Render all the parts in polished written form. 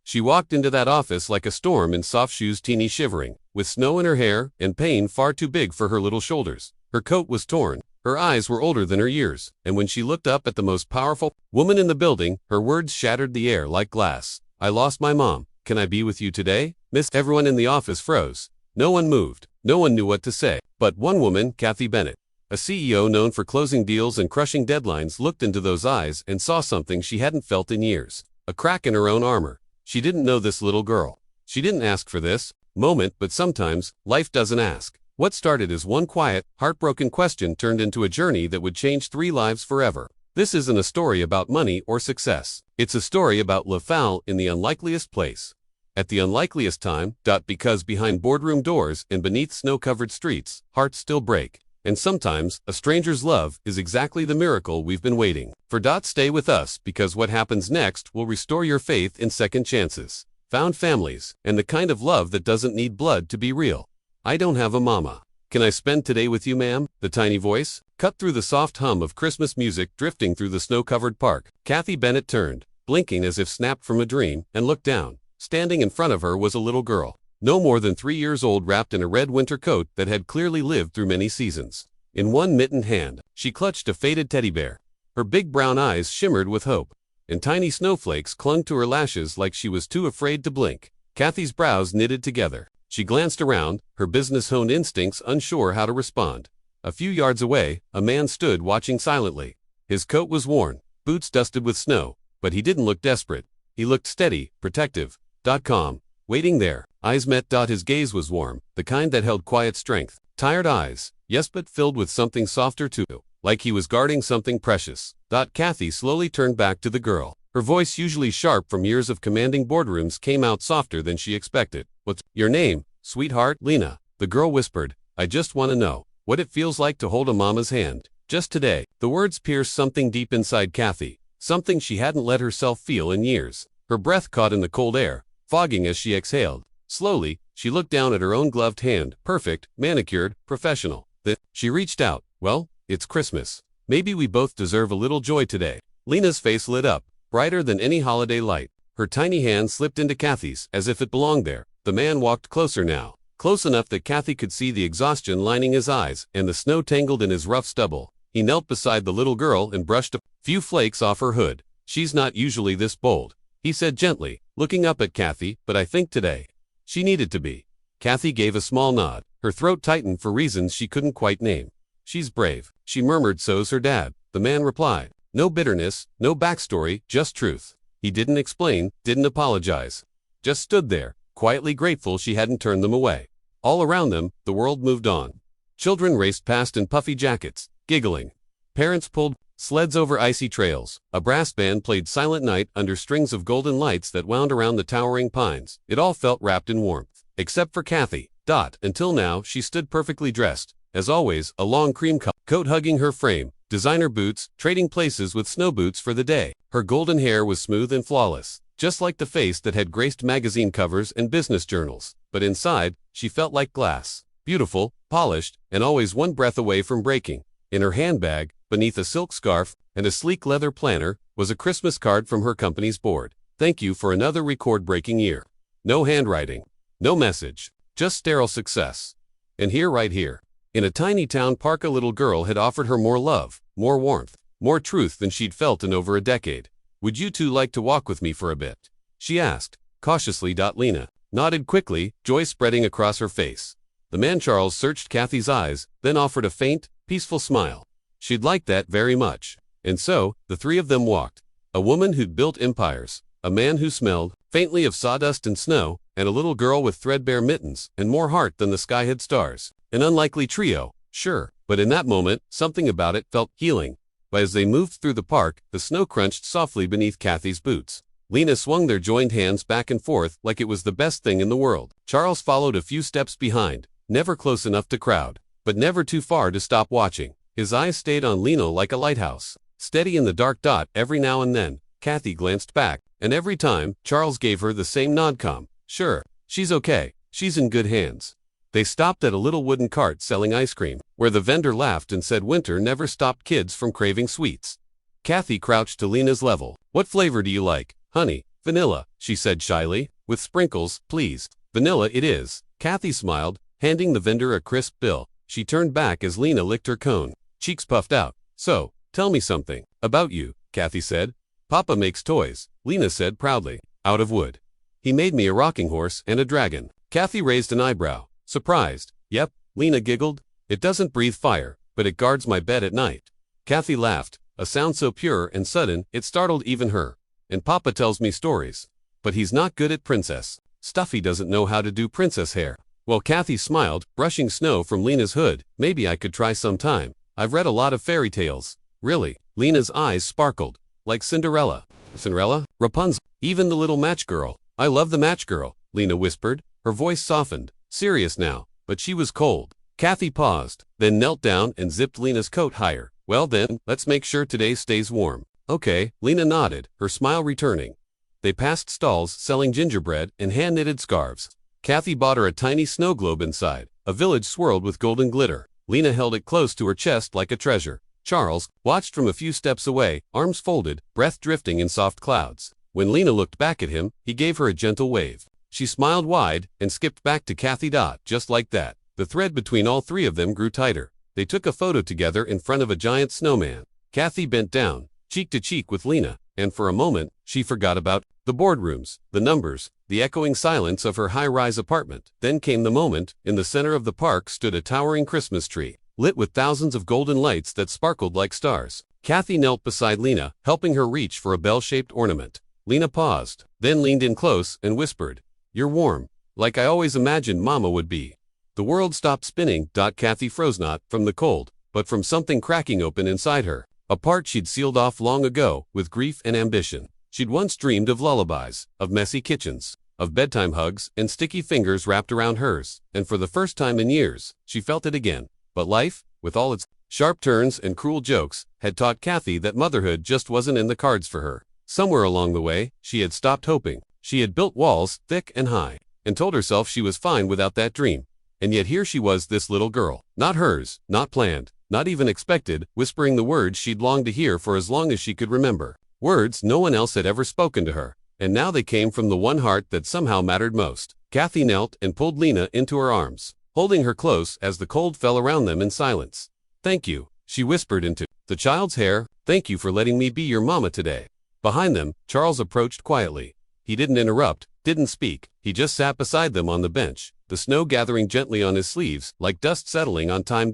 She walked into that office like a storm in soft shoes, teeny shivering, with snow in her hair and pain far too big for her little shoulders. Her coat was torn. Her eyes were older than her years, and when she looked up at the most powerful woman in the building, her words shattered the air like glass. "I lost my mom. Can I be with you today, Miss?" Everyone in the office froze. No one moved. No one knew what to say. But one woman, Kathy Bennett, a CEO known for closing deals and crushing deadlines, looked into those eyes and saw something she hadn't felt in years. A crack in her own armor. She didn't know this little girl. She didn't ask for this moment, but sometimes life doesn't ask. What started as one quiet, heartbroken question turned into a journey that would change 3 lives forever. This isn't a story about money or success. It's a story about le foul in the unlikeliest place. At the unlikeliest time, because behind boardroom doors and beneath snow-covered streets, hearts still break. And sometimes, a stranger's love is exactly the miracle we've been waiting for. Stay with us, because what happens next will restore your faith in second chances, found families, and the kind of love that doesn't need blood to be real. "I don't have a mama. Can I spend today with you, ma'am?" The tiny voice cut through the soft hum of Christmas music drifting through the snow-covered park. Kathy Bennett turned, blinking as if snapped from a dream, and looked down. Standing in front of her was a little girl, no more than 3 years old, wrapped in a red winter coat that had clearly lived through many seasons. In one mittened hand, she clutched a faded teddy bear. Her big brown eyes shimmered with hope, and tiny snowflakes clung to her lashes like she was too afraid to blink. Kathy's brows knitted together. She glanced around, her business-honed instincts unsure how to respond. A few yards away, a man stood watching silently. His coat was worn, boots dusted with snow, but he didn't look desperate. He looked steady, protective, calm. Waiting there, eyes met. His gaze was warm, the kind that held quiet strength. Tired eyes, yes, but filled with something softer too, like he was guarding something precious. Kathy slowly turned back to the girl. Her voice, usually sharp from years of commanding boardrooms, came out softer than she expected. "What's your name, sweetheart?" "Lena," the girl whispered. "I just want to know what it feels like to hold a mama's hand. Just today." The words pierced something deep inside Kathy, something she hadn't let herself feel in years. Her breath caught in the cold air, fogging as she exhaled. Slowly, she looked down at her own gloved hand, perfect, manicured, professional. Then, she reached out. "Well, it's Christmas. Maybe we both deserve a little joy today." Lena's face lit up, brighter than any holiday light. Her tiny hand slipped into Kathy's, as if it belonged there. The man walked closer now, close enough that Kathy could see the exhaustion lining his eyes and the snow tangled in his rough stubble. He knelt beside the little girl and brushed a few flakes off her hood. "She's not usually this bold," he said gently, looking up at Kathy, "but I think today she needed to be." Kathy gave a small nod. Her throat tightened for reasons she couldn't quite name. "She's brave," she murmured. "So's her dad," the man replied. No bitterness, no backstory, just truth. He didn't explain, didn't apologize. Just stood there, quietly grateful she hadn't turned them away. All around them, the world moved on. Children raced past in puffy jackets, giggling. Parents pulled sleds over icy trails. A brass band played Silent Night under strings of golden lights that wound around the towering pines. It all felt wrapped in warmth. Except for Kathy. Until now, she stood perfectly dressed. As always, a long cream coat hugging her frame. Designer boots, trading places with snow boots for the day. Her golden hair was smooth and flawless, just like the face that had graced magazine covers and business journals. But inside, she felt like glass. Beautiful, polished, and always one breath away from breaking. In her handbag, beneath a silk scarf and a sleek leather planner, was a Christmas card from her company's board. "Thank you for another record-breaking year." No handwriting. No message. Just sterile success. And here, right here, in a tiny town park, a little girl had offered her more love, more warmth, more truth than she'd felt in over a decade. "Would you two like to walk with me for a bit?" she asked, cautiously. Lena nodded quickly, joy spreading across her face. The man Charles searched Kathy's eyes, then offered a faint, peaceful smile. She'd like that very much. And so, the three of them walked. A woman who'd built empires, a man who smelled faintly of sawdust and snow, and a little girl with threadbare mittens and more heart than the sky had stars. An unlikely trio, sure, but in that moment, something about it felt healing. But as they moved through the park, the snow crunched softly beneath Kathy's boots. Lena swung their joined hands back and forth like it was the best thing in the world. Charles followed a few steps behind, never close enough to crowd, but never too far to stop watching. His eyes stayed on Lena like a lighthouse, steady in the dark. Every now and then, Kathy glanced back, and every time, Charles gave her the same nod. Calm. "Sure, she's okay. She's in good hands." They stopped at a little wooden cart selling ice cream, where the vendor laughed and said winter never stopped kids from craving sweets. Kathy crouched to Lena's level. "What flavor do you like, honey?" Vanilla, she said shyly. With sprinkles, please. Vanilla it is. Kathy smiled, handing the vendor a crisp bill. She turned back as Lena licked her cone. Cheeks puffed out. So, tell me something. About you, Kathy said. Papa makes toys, Lena said proudly. Out of wood. He made me a rocking horse and a dragon. Kathy raised an eyebrow. Surprised. Yep, Lena giggled. It doesn't breathe fire, but it guards my bed at night. Kathy laughed, a sound so pure and sudden it startled even her. And Papa tells me stories. But he's not good at princess. Stuffy doesn't know how to do princess hair. Well, Kathy smiled, brushing snow from Lena's hood. Maybe I could try sometime. I've read a lot of fairy tales. Really? Lena's eyes sparkled. Like Cinderella. Cinderella? Rapunzel. Even the little match girl. I love the match girl, Lena whispered. Her voice softened. Serious now, but she was cold. Kathy paused, then knelt down and zipped Lena's coat higher. Well then, let's make sure today stays warm. Okay, Lena nodded, her smile returning. They passed stalls selling gingerbread and hand-knitted scarves. Kathy bought her a tiny snow globe inside, a village swirled with golden glitter. Lena held it close to her chest like a treasure. Charles watched from a few steps away, arms folded, breath drifting in soft clouds. When Lena looked back at him, he gave her a gentle wave. She smiled wide and skipped back to Kathy. Just like that. The thread between all three of them grew tighter. They took a photo together in front of a giant snowman. Kathy bent down, cheek to cheek with Lena, and for a moment, she forgot about the boardrooms, the numbers, the echoing silence of her high-rise apartment. Then came the moment. In the center of the park stood a towering Christmas tree, lit with thousands of golden lights that sparkled like stars. Kathy knelt beside Lena, helping her reach for a bell-shaped ornament. Lena paused, then leaned in close and whispered, "You're warm, like I always imagined Mama would be." The world stopped spinning. Kathy froze not from the cold, but from something cracking open inside her, a part she'd sealed off long ago with grief and ambition. She'd once dreamed of lullabies, of messy kitchens, of bedtime hugs and sticky fingers wrapped around hers, and for the first time in years, she felt it again. But life, with all its sharp turns and cruel jokes, had taught Kathy that motherhood just wasn't in the cards for her. Somewhere along the way, she had stopped hoping. She had built walls thick and high, and told herself she was fine without that dream. And yet here she was, this little girl, not hers, not planned, not even expected, whispering the words she'd longed to hear for as long as she could remember. Words no one else had ever spoken to her, and now they came from the one heart that somehow mattered most. Kathy knelt and pulled Lena into her arms, holding her close as the cold fell around them in silence. "Thank you," she whispered into the child's hair. "Thank you for letting me be your mama today." Behind them, Charles approached quietly. He didn't interrupt, didn't speak. He just sat beside them on the bench, the snow gathering gently on his sleeves, like dust settling on time.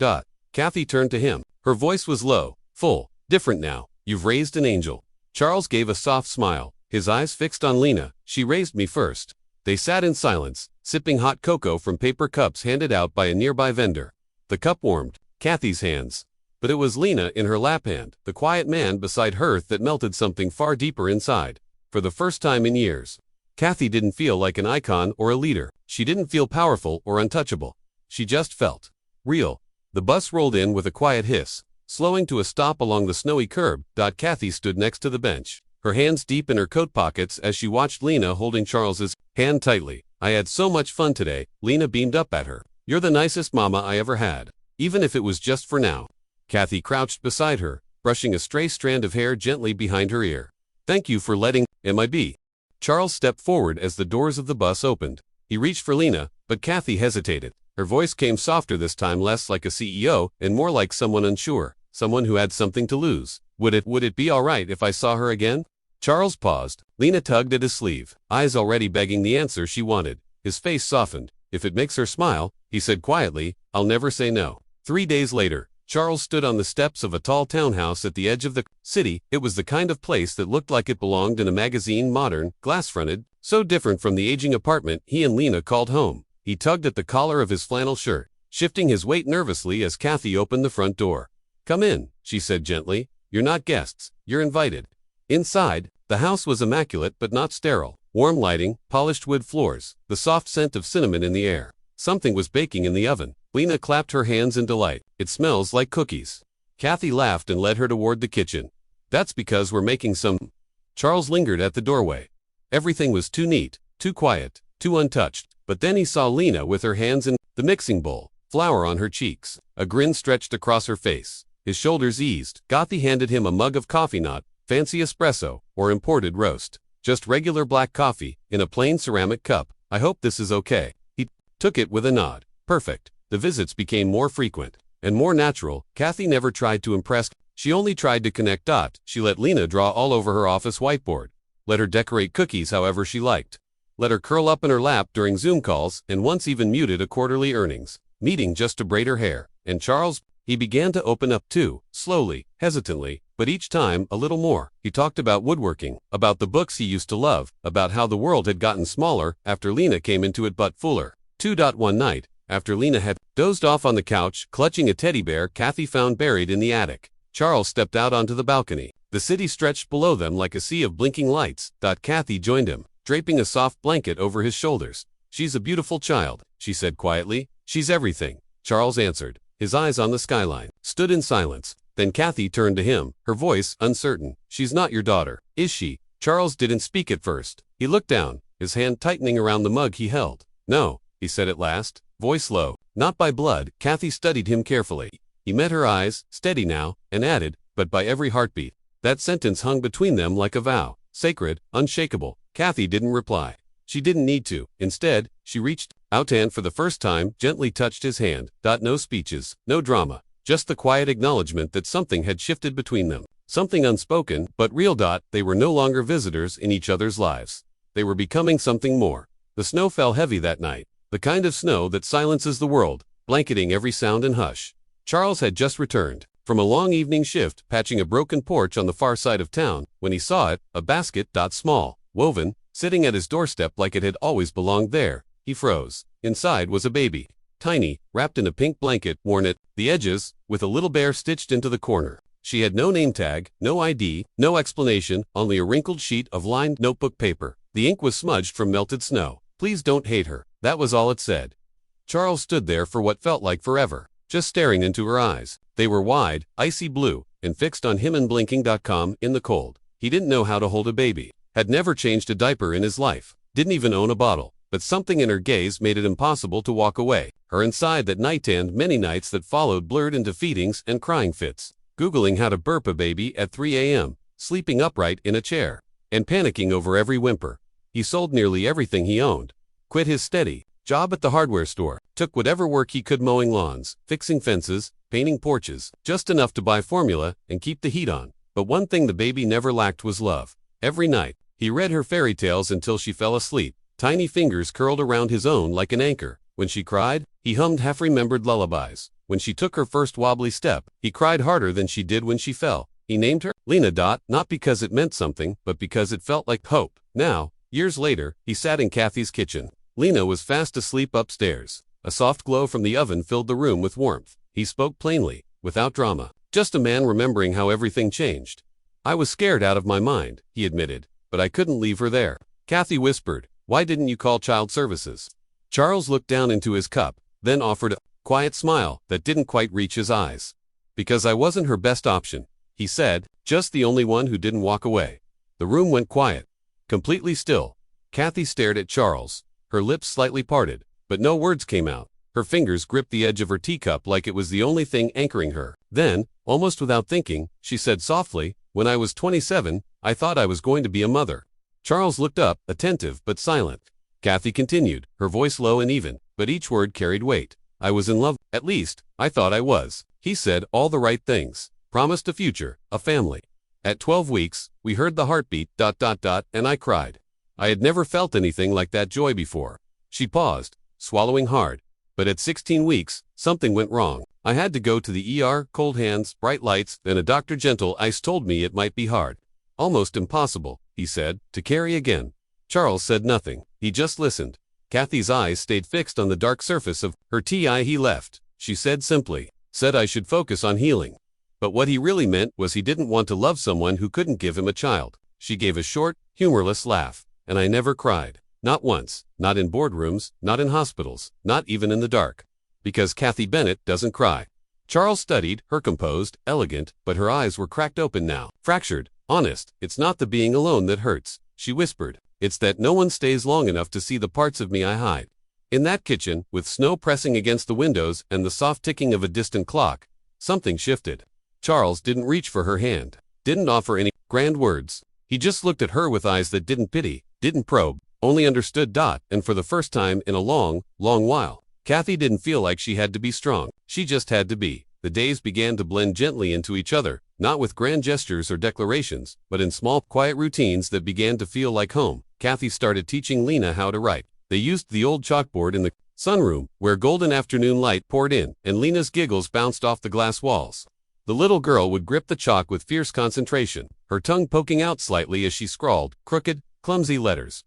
Kathy turned to him. Her voice was low, full, different now. "You've raised an angel." Charles gave a soft smile, his eyes fixed on Lena. "She raised me first." They sat in silence, sipping hot cocoa from paper cups handed out by a nearby vendor. The cup warmed Kathy's hands, but it was Lena in her lap hand, the quiet man beside her, that melted something far deeper inside. For the first time in years, Kathy didn't feel like an icon or a leader. She didn't feel powerful or untouchable. She just felt real. The bus rolled in with a quiet hiss, slowing to a stop along the snowy curb. Kathy stood next to the bench, her hands deep in her coat pockets as she watched Lena holding Charles's hand tightly. "I had so much fun today," Lena beamed up at her. "You're the nicest mama I ever had, even if it was just for now." Kathy crouched beside her, brushing a stray strand of hair gently behind her ear. "Thank you for letting me be." Charles stepped forward as the doors of the bus opened. He reached for Lena, but Kathy hesitated. Her voice came softer this time, less like a CEO and more like someone unsure, someone who had something to lose. Would it be all right if I saw her again?" Charles paused. Lena tugged at his sleeve, eyes already begging the answer she wanted. His face softened. "If it makes her smile," he said quietly, "I'll never say no." 3 days later, Charles stood on the steps of a tall townhouse at the edge of the city. It was the kind of place that looked like it belonged in a magazine, modern, glass-fronted, so different from the aging apartment he and Lena called home. He tugged at the collar of his flannel shirt, shifting his weight nervously as Kathy opened the front door. "Come in," she said gently. "You're not guests, you're invited." Inside, the house was immaculate but not sterile. Warm lighting, polished wood floors, the soft scent of cinnamon in the air. Something was baking in the oven. Lena clapped her hands in delight. "It smells like cookies." Kathy laughed and led her toward the kitchen. "That's because we're making some." Charles lingered at the doorway. Everything was too neat, too quiet, too untouched. But then he saw Lena with her hands in the mixing bowl, flour on her cheeks. A grin stretched across her face. His shoulders eased. Kathy handed him a mug of coffee, not fancy espresso or imported roast. Just regular black coffee, in a plain ceramic cup. I hope this is okay. He took it with a nod. Perfect. The visits became more frequent and more natural. Kathy never tried to impress. She only tried to connect dots. She let Lena draw all over her office whiteboard. Let her decorate cookies however she liked. Let her curl up in her lap during Zoom calls, and once even muted a quarterly earnings meeting just to braid her hair. And Charles, he began to open up too, slowly, hesitantly, but each time a little more. He talked about woodworking, about the books he used to love, about how the world had gotten smaller after Lena came into it but fuller. One night, after Lena had dozed off on the couch, clutching a teddy bear Kathy found buried in the attic, Charles stepped out onto the balcony. The city stretched below them like a sea of blinking lights. Kathy joined him, draping a soft blanket over his shoulders. She's a beautiful child, she said quietly. She's everything, Charles answered, his eyes on the skyline. Stood in silence. Then Kathy turned to him, her voice uncertain. She's not your daughter, is she? Charles didn't speak at first. He looked down, his hand tightening around the mug he held. No, he said at last, voice low. Not by blood. Kathy studied him carefully. He met her eyes, steady now, and added, but by every heartbeat. That sentence hung between them like a vow, sacred, unshakable. Kathy didn't reply. She didn't need to. Instead, she reached out and for the first time gently touched his hand. No speeches, no drama, just the quiet acknowledgement that something had shifted between them. Something unspoken, but real. They were no longer visitors in each other's lives. They were becoming something more. The snow fell heavy that night, the kind of snow that silences the world, blanketing every sound and hush. Charles had just returned from a long evening shift patching a broken porch on the far side of town when he saw it, a basket. Small, woven, sitting at his doorstep like it had always belonged there. He froze. Inside was a baby, tiny, wrapped in a pink blanket, worn at the edges, with a little bear stitched into the corner. She had no name tag, no ID, no explanation, only a wrinkled sheet of lined notebook paper. The ink was smudged from melted snow. Please don't hate her. That was all it said. Charles stood there for what felt like forever, just staring into her eyes. They were wide, icy blue, and fixed on him and blinking. In the cold. He didn't know how to hold a baby, had never changed a diaper in his life, didn't even own a bottle, but something in her gaze made it impossible to walk away. Her inside that night and many nights that followed blurred into feedings and crying fits, Googling how to burp a baby at 3 a.m., sleeping upright in a chair, and panicking over every whimper. He sold nearly everything he owned, quit his steady job at the hardware store, took whatever work he could mowing lawns, fixing fences, painting porches, just enough to buy formula and keep the heat on. But one thing the baby never lacked was love. Every night, he read her fairy tales until she fell asleep, tiny fingers curled around his own like an anchor. When she cried, he hummed half-remembered lullabies. When she took her first wobbly step, he cried harder than she did when she fell. He named her Lena. Not because it meant something, but because it felt like hope. Now, years later, he sat in Kathy's kitchen. Lena was fast asleep upstairs. A soft glow from the oven filled the room with warmth. He spoke plainly, without drama. Just a man remembering how everything changed. I was scared out of my mind, he admitted, but I couldn't leave her there. Kathy whispered, why didn't you call child services? Charles looked down into his cup, then offered a quiet smile that didn't quite reach his eyes. Because I wasn't her best option, he said, just the only one who didn't walk away. The room went quiet, completely still. Kathy stared at Charles, her lips slightly parted, but no words came out. Her fingers gripped the edge of her teacup like it was the only thing anchoring her. Then, almost without thinking, she said softly, when I was 27, I thought I was going to be a mother. Charles looked up, attentive but silent. Kathy continued, her voice low and even, but each word carried weight. I was in love, at least, I thought I was. He said all the right things, promised a future, a family. At 12 weeks, we heard the heartbeat, and I cried. I had never felt anything like that joy before. She paused, swallowing hard. But at 16 weeks, something went wrong. I had to go to the ER, cold hands, bright lights, then a doctor gentle ice told me it might be hard. Almost impossible, he said, to carry again. Charles said nothing. He just listened. Kathy's eyes stayed fixed on the dark surface of her tea. He left. She said simply, said I should focus on healing. But what he really meant was he didn't want to love someone who couldn't give him a child. She gave a short, humorless laugh. And I never cried. Not once. Not in boardrooms, not in hospitals, not even in the dark. Because Kathy Bennett doesn't cry. Charles studied her, composed, elegant, but her eyes were cracked open now. Fractured, honest. It's not the being alone that hurts, she whispered. It's that no one stays long enough to see the parts of me I hide. In that kitchen, with snow pressing against the windows and the soft ticking of a distant clock, something shifted. Charles didn't reach for her hand, didn't offer any grand words. He just looked at her with eyes that didn't pity, didn't probe, only understood. And for the first time in a long, long while, Kathy didn't feel like she had to be strong. She just had to be. The days began to blend gently into each other, not with grand gestures or declarations, but in small, quiet routines that began to feel like home. Kathy started teaching Lena how to write. They used the old chalkboard in the sunroom, where golden afternoon light poured in, and Lena's giggles bounced off the glass walls. The little girl would grip the chalk with fierce concentration, her tongue poking out slightly as she scrawled crooked, clumsy letters.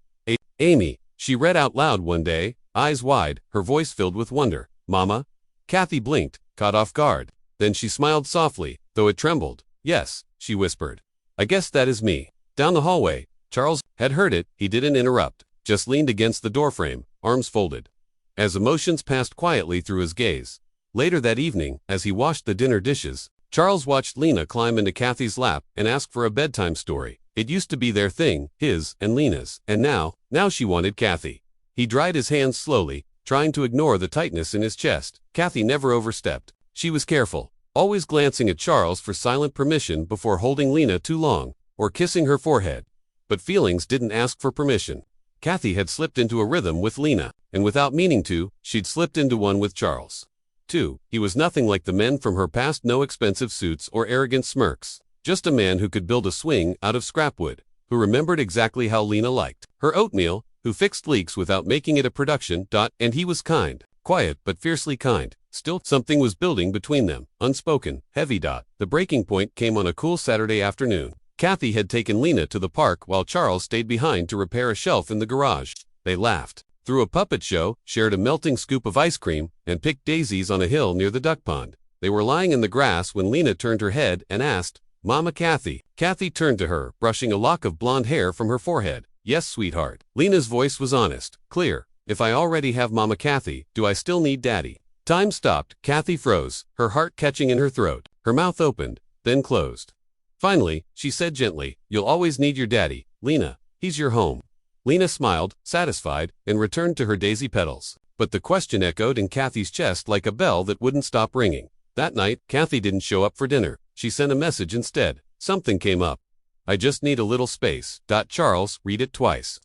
Amy, she read out loud one day, eyes wide, her voice filled with wonder. Mama? Kathy blinked, caught off guard. Then she smiled softly, though it trembled. Yes, she whispered. I guess that is me. Down the hallway, Charles had heard it. He didn't interrupt, just leaned against the doorframe, arms folded, as emotions passed quietly through his gaze. Later that evening, as he washed the dinner dishes, Charles watched Lena climb into Kathy's lap and ask for a bedtime story. It used to be their thing, his and Lena's, and now she wanted Kathy. He dried his hands slowly, trying to ignore the tightness in his chest. Kathy never overstepped. She was careful, always glancing at Charles for silent permission before holding Lena too long, or kissing her forehead. But feelings didn't ask for permission. Kathy had slipped into a rhythm with Lena, and without meaning to, she'd slipped into one with Charles. Too, he was nothing like the men from her past, no expensive suits or arrogant smirks. Just a man who could build a swing out of scrapwood, who remembered exactly how Lena liked her oatmeal, who fixed leaks without making it a production. And he was kind, quiet but fiercely kind. Still, something was building between them, unspoken, heavy. The breaking point came on a cool Saturday afternoon. Kathy had taken Lena to the park while Charles stayed behind to repair a shelf in the garage. They laughed, threw a puppet show, shared a melting scoop of ice cream, and picked daisies on a hill near the duck pond. They were lying in the grass when Lena turned her head and asked, Mama Kathy. Kathy turned to her, brushing a lock of blonde hair from her forehead. Yes, sweetheart. Lena's voice was honest, clear. If I already have Mama Kathy, do I still need Daddy? Time stopped. Kathy froze, her heart catching in her throat. Her mouth opened, then closed. Finally, she said gently, You'll always need your daddy, Lena. He's your home. Lena smiled, satisfied, and returned to her daisy petals. But the question echoed in Kathy's chest like a bell that wouldn't stop ringing. That night, Kathy didn't show up for dinner. She sent a message instead. Something came up. I just need a little space. Charles, read it twice.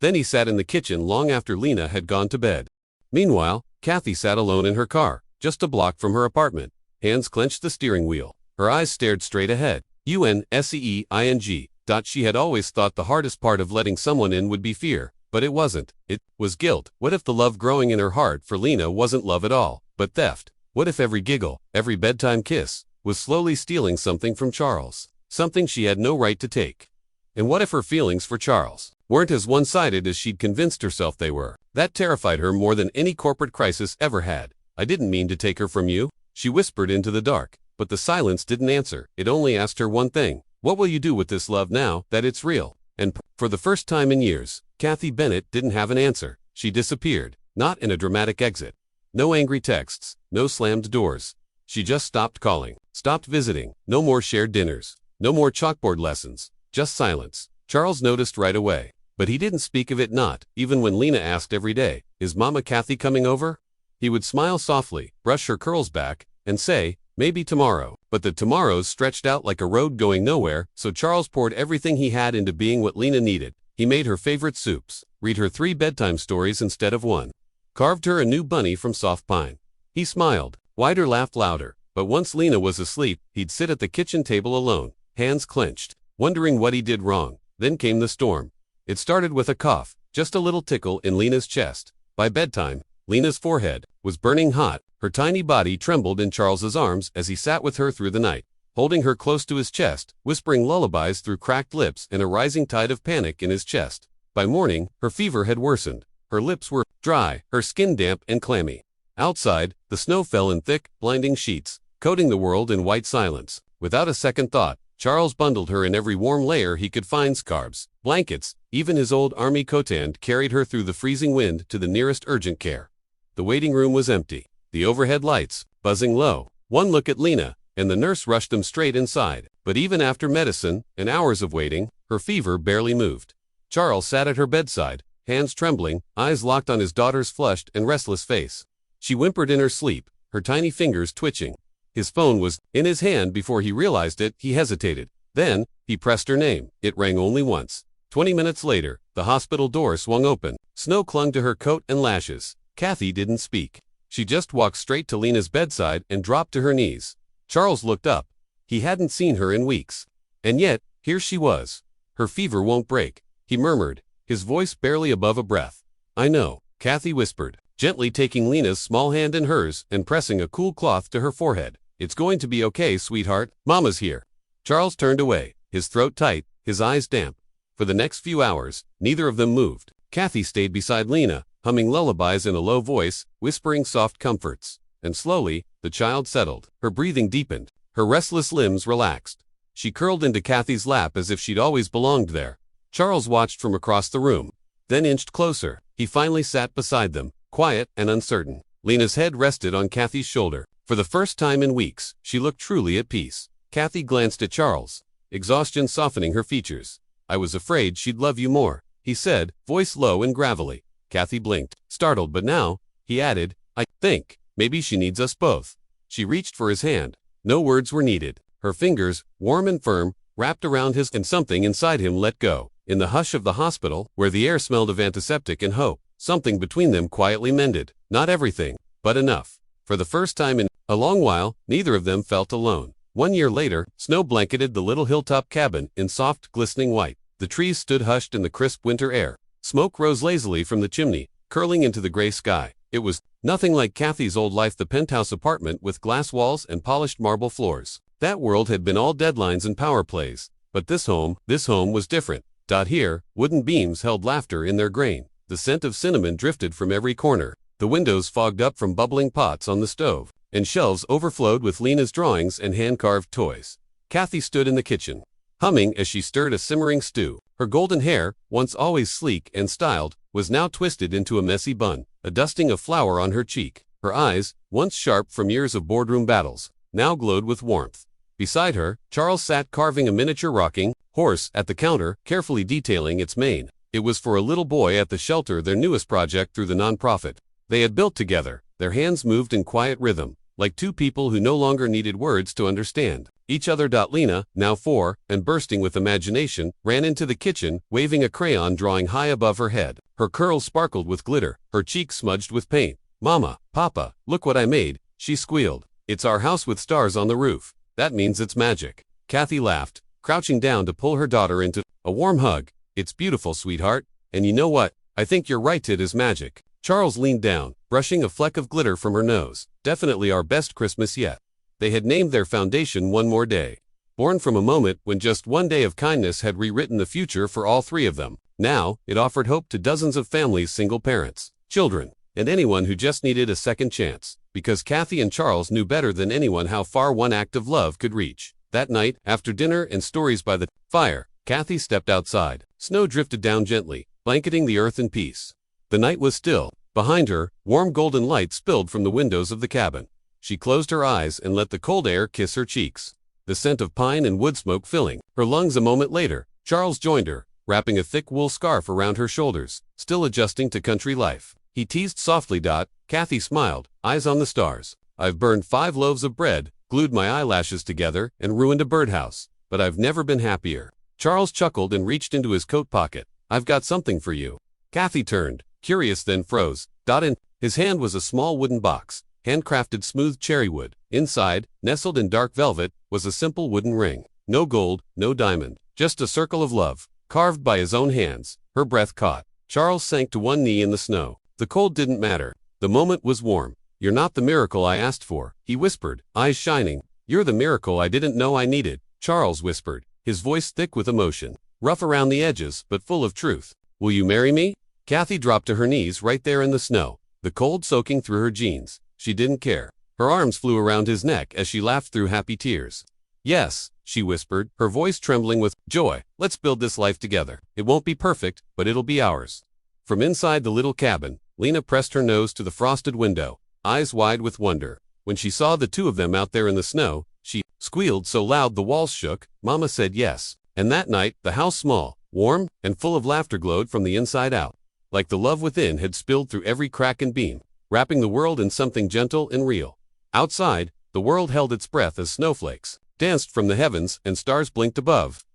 Then he sat in the kitchen long after Lena had gone to bed. Meanwhile, Kathy sat alone in her car, just a block from her apartment. Hands clenched the steering wheel. Her eyes stared straight ahead. UNSEEING. She had always thought the hardest part of letting someone in would be fear, but it wasn't. It was guilt. What if the love growing in her heart for Lena wasn't love at all, but theft? What if every giggle, every bedtime kiss, was slowly stealing something from Charles? Something she had no right to take. And what if her feelings for Charles weren't as one-sided as she'd convinced herself they were? That terrified her more than any corporate crisis ever had. I didn't mean to take her from you, she whispered into the dark. But the silence didn't answer. It only asked her one thing. What will you do with this love now that it's real? And for the first time in years, Kathy Bennett didn't have an answer. She disappeared, not in a dramatic exit. No angry texts, no slammed doors. She just stopped calling, stopped visiting. No more shared dinners, no more chalkboard lessons, just silence. Charles noticed right away, but he didn't speak of it, not even when Lena asked every day, Is Mama Kathy coming over? He would smile softly, brush her curls back, and say, Maybe tomorrow. But the tomorrows stretched out like a road going nowhere, so Charles poured everything he had into being what Lena needed. He made her favorite soups, read her 3 bedtime stories instead of 1, carved her a new bunny from soft pine. He smiled, wider, laughed louder. But once Lena was asleep, he'd sit at the kitchen table alone, hands clenched, wondering what he did wrong. Then came the storm. It started with a cough, just a little tickle in Lena's chest. By bedtime, Lena's forehead was burning hot. Her tiny body trembled in Charles's arms as he sat with her through the night, holding her close to his chest, whispering lullabies through cracked lips and a rising tide of panic in his chest. By morning, her fever had worsened. Her lips were dry, her skin damp and clammy. Outside, the snow fell in thick, blinding sheets, coating the world in white silence. Without a second thought, Charles bundled her in every warm layer he could find, scarves, blankets, even his old army coat, carried her through the freezing wind to the nearest urgent care. The waiting room was empty. The overhead lights, buzzing low. One look at Lena, and the nurse rushed them straight inside. But even after medicine and hours of waiting, her fever barely moved. Charles sat at her bedside, hands trembling, eyes locked on his daughter's flushed and restless face. She whimpered in her sleep, her tiny fingers twitching. His phone was in his hand before he realized it. He hesitated. Then, he pressed her name. It rang only once. 20 minutes later, the hospital door swung open. Snow clung to her coat and lashes. Kathy didn't speak. She just walked straight to Lena's bedside and dropped to her knees. Charles looked up. He hadn't seen her in weeks. And yet, here she was. Her fever won't break, he murmured, his voice barely above a breath. I know, Kathy whispered, gently taking Lena's small hand in hers and pressing a cool cloth to her forehead. It's going to be okay, sweetheart. Mama's here. Charles turned away, his throat tight, his eyes damp. For the next few hours, neither of them moved. Kathy stayed beside Lena, humming lullabies in a low voice, whispering soft comforts. And slowly, the child settled. Her breathing deepened. Her restless limbs relaxed. She curled into Kathy's lap as if she'd always belonged there. Charles watched from across the room, then inched closer. He finally sat beside them, quiet and uncertain. Lena's head rested on Kathy's shoulder. For the first time in weeks, she looked truly at peace. Kathy glanced at Charles, exhaustion softening her features. I was afraid she'd love you more, he said, voice low and gravelly. Kathy blinked, startled, but now, he added, I think, maybe she needs us both. She reached for his hand. No words were needed. Her fingers, warm and firm, wrapped around his, and something inside him let go. In the hush of the hospital, where the air smelled of antiseptic and hope, something between them quietly mended. Not everything, but enough. For the first time in a long while, neither of them felt alone. 1 year later, snow blanketed the little hilltop cabin in soft, glistening white. The trees stood hushed in the crisp winter air. Smoke rose lazily from the chimney, curling into the gray sky. It was nothing like Kathy's old life, the penthouse apartment with glass walls and polished marble floors. That world had been all deadlines and power plays. But this home was different. Here, wooden beams held laughter in their grain. The scent of cinnamon drifted from every corner. The windows fogged up from bubbling pots on the stove, and shelves overflowed with Lena's drawings and hand-carved toys. Kathy stood in the kitchen, humming as she stirred a simmering stew. Her golden hair, once always sleek and styled, was now twisted into a messy bun, a dusting of flour on her cheek. Her eyes, once sharp from years of boardroom battles, now glowed with warmth. Beside her, Charles sat carving a miniature rocking horse at the counter, carefully detailing its mane. It was for a little boy at the shelter, their newest project through the nonprofit they had built together. Their hands moved in quiet rhythm, like two people who no longer needed words to understand each other. Lena, now 4, and bursting with imagination, ran into the kitchen, waving a crayon drawing high above her head. Her curls sparkled with glitter, her cheeks smudged with paint. Mama, Papa, look what I made, she squealed. It's our house with stars on the roof. That means it's magic. Kathy laughed, crouching down to pull her daughter into a warm hug. It's beautiful, sweetheart. And you know what? I think you're right, it is magic. Charles leaned down, brushing a fleck of glitter from her nose. Definitely our best Christmas yet. They had named their foundation One More Day, born from a moment when just one day of kindness had rewritten the future for all three of them. Now, it offered hope to dozens of families, single parents, children, and anyone who just needed a second chance. Because Kathy and Charles knew better than anyone how far one act of love could reach. That night, after dinner and stories by the fire, Kathy stepped outside. Snow drifted down gently, blanketing the earth in peace. The night was still. Behind her, warm golden light spilled from the windows of the cabin. She closed her eyes and let the cold air kiss her cheeks, the scent of pine and wood smoke filling her lungs. A moment later, Charles joined her, wrapping a thick wool scarf around her shoulders, still adjusting to country life. He teased softly. Kathy smiled, eyes on the stars. I've burned 5 loaves of bread, glued my eyelashes together, and ruined a birdhouse, but I've never been happier. Charles chuckled and reached into his coat pocket. I've got something for you. Kathy turned, curious, then froze. In his hand was a small wooden box, handcrafted smooth cherry wood. Inside, nestled in dark velvet, was a simple wooden ring. No gold, no diamond, just a circle of love, carved by his own hands. Her breath caught. Charles sank to one knee in the snow. The cold didn't matter. The moment was warm. You're not the miracle I asked for, he whispered, eyes shining. You're the miracle I didn't know I needed, Charles whispered, his voice thick with emotion, rough around the edges, but full of truth. Will you marry me? Kathy dropped to her knees right there in the snow, the cold soaking through her jeans. She didn't care. Her arms flew around his neck as she laughed through happy tears. Yes, she whispered, her voice trembling with joy. Let's build this life together. It won't be perfect, but it'll be ours. From inside the little cabin, Lena pressed her nose to the frosted window, eyes wide with wonder. When she saw the two of them out there in the snow, she squealed so loud the walls shook. Mama said yes. And that night, the house, small, warm, and full of laughter, glowed from the inside out. Like the love within had spilled through every crack and beam, wrapping the world in something gentle and real. Outside, the world held its breath as snowflakes danced from the heavens, and stars blinked above.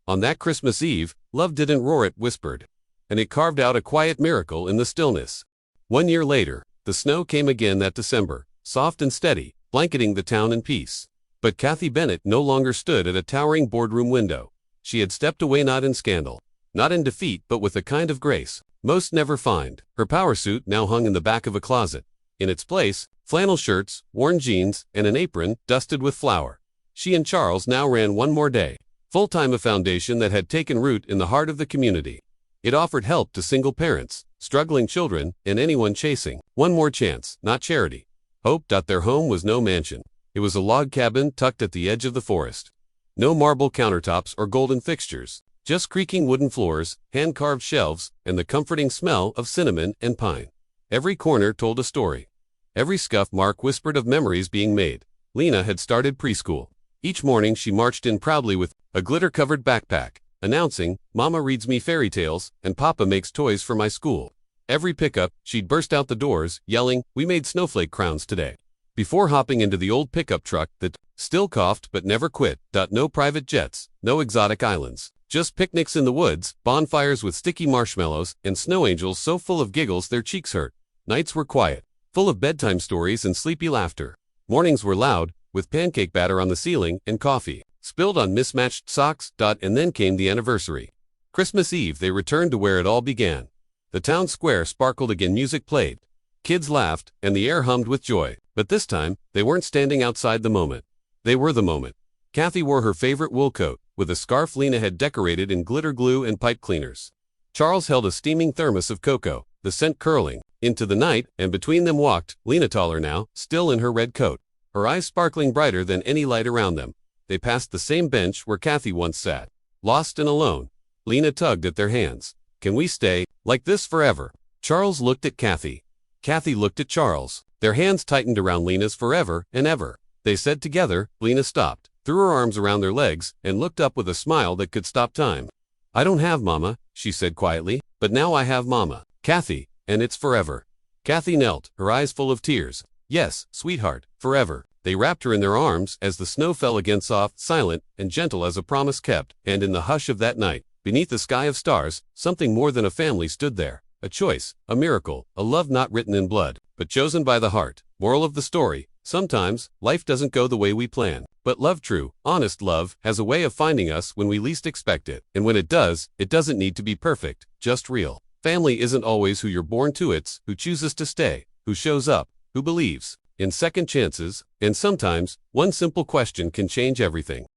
On that Christmas Eve, love didn't roar, it whispered. And it carved out a quiet miracle in the stillness. 1 year later, the snow came again that December, soft and steady, blanketing the town in peace. But Kathy Bennett no longer stood at a towering boardroom window. She had stepped away, not in scandal, not in defeat, but with a kind of grace most never find. Her power suit now hung in the back of a closet. In its place, flannel shirts, worn jeans, and an apron dusted with flour. She and Charles now ran one more day, full-time, a foundation that had taken root in the heart of the community. It offered help to single parents, struggling children, and anyone chasing one more chance, not charity. Hope. Their home was no mansion. It was a log cabin tucked at the edge of the forest. No marble countertops or golden fixtures, just creaking wooden floors, hand-carved shelves, and the comforting smell of cinnamon and pine. Every corner told a story. Every scuff mark whispered of memories being made. Lena had started preschool. Each morning she marched in proudly with a glitter-covered backpack, announcing, "Mama reads me fairy tales, and Papa makes toys for my school." Every pickup, she'd burst out the doors, yelling, "We made snowflake crowns today," before hopping into the old pickup truck that still coughed but never quit. No private jets, no exotic islands, just picnics in the woods, bonfires with sticky marshmallows, and snow angels so full of giggles their cheeks hurt. Nights were quiet, full of bedtime stories and sleepy laughter. Mornings were loud, with pancake batter on the ceiling and coffee spilled on mismatched socks. And then came the anniversary. Christmas Eve they returned to where it all began. The town square sparkled again, music played, kids laughed, and the air hummed with joy. But this time, they weren't standing outside the moment. They were the moment. Kathy wore her favorite wool coat, with a scarf Lena had decorated in glitter glue and pipe cleaners. Charles held a steaming thermos of cocoa, the scent curling into the night, and between them walked Lena, taller now, still in her red coat, her eyes sparkling brighter than any light around them. They passed the same bench where Kathy once sat, lost and alone. Lena tugged at their hands. "Can we stay like this forever?" Charles looked at Kathy. Kathy looked at Charles. Their hands tightened around Lena's forever and ever. They said together. Lena stopped, threw her arms around their legs, and looked up with a smile that could stop time. "I don't have Mama," she said quietly, "but now I have Mama, Kathy, and it's forever." Kathy knelt, her eyes full of tears. "Yes, sweetheart, forever." They wrapped her in their arms as the snow fell again, soft, silent, and gentle as a promise kept. And in the hush of that night, beneath the sky of stars, something more than a family stood there. A choice, a miracle, a love not written in blood, but chosen by the heart. Moral of the story: sometimes, life doesn't go the way we plan. But love, true, honest love, has a way of finding us when we least expect it. And when it does, it doesn't need to be perfect, just real. Family isn't always who you're born to, it's who chooses to stay, who shows up, who believes in second chances. And sometimes, one simple question can change everything.